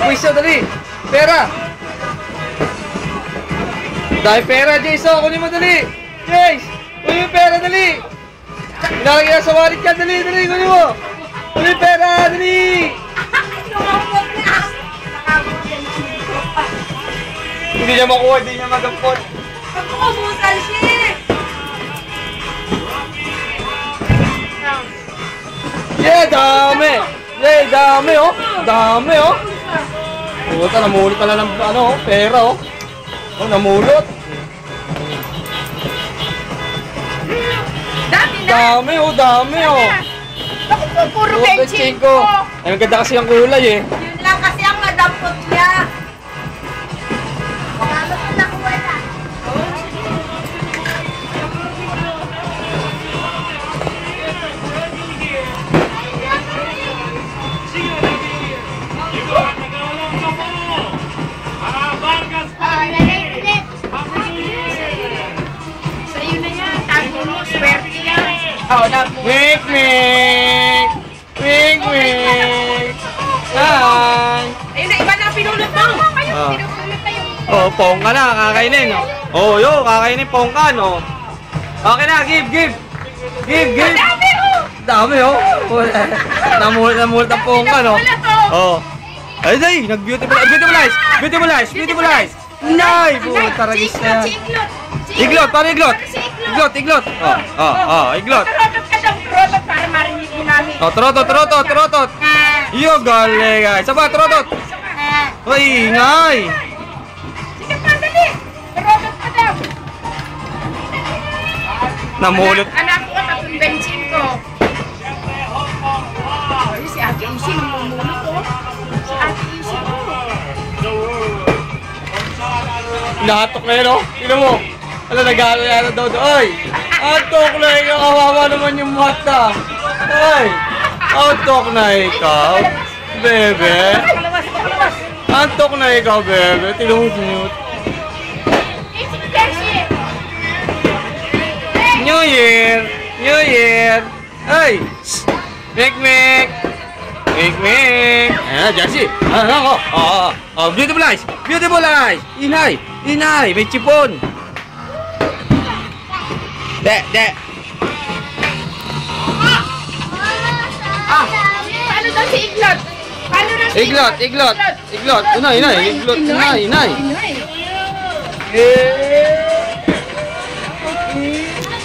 Pwiso, dali. Pera. Dahil pera, Jace. Oh, kunin mo, dali. Jace, kunin mo pera, dali. Inalagay na sa wallet ka, dali, dali. Kunin mo. Kunin mo pera, dali. Hindi niya makuha, hindi niya magampot. Pagkukumusal siya. Yeah, dami. Yeah, dami, oh. Dami, oh. Puta, namulot pala ng ano, pera, oh. Oh, namulot. Dami, oh, dami, oh. Bakit po puro benching ko? Ay, ang ganda kasi ang kulay, eh. Yun lang kasi ang nadampot niya. Lalo ko nakuha na. Sa'yo na yan. Tago mo. Swerte yan. Wink, wink. Wink, wink. Hi. Ayun na, iba na pinulot mo. Ayun, pinulot na yung... Oh, pongka na, kakainin, oh. Oh, yo, kakainin pongka, no. Okay na, give, give. Give, give. Dami, oh. Dami, oh. Namulot ang pongka, no. Oh. Ay, ay, nag-beautiful, beautiful eyes, beautiful eyes. Nay, buong taragis na yan. Iglot, para iglot. Iglot, iglot. Oh, iglot. Trotot ka daw, trotot para marinig mo namin. Oh, trotot. Yo, galing, guys. Saba, trotot. Ay, ingay. Sige pa, dali. Trotot ka daw. Namulot. Anak ko, tatong bensin ko. Ay, si Ate Ising, mumulot ko. Si Ate Ising ko. Nahatok na yun, oh. Tignan mo. Ala, nag-aaral yan daw doon. Ay! Antok na ikaw. Kawawa naman yung mata. Ay! Antok na ikaw. Bebe. Antok na ikaw, bebe. Tignan mo sinut. New Year! New Year! Ay! Mek, mek! Mek, mek! Ayan, Jessie! Ano ako? Beautiful eyes! Beautiful eyes! Inay! Inay! May chipon! De! Paano daw si Iglot? Paano daw si Iglot! Inay! Iglot! Inay! Inay. Eh!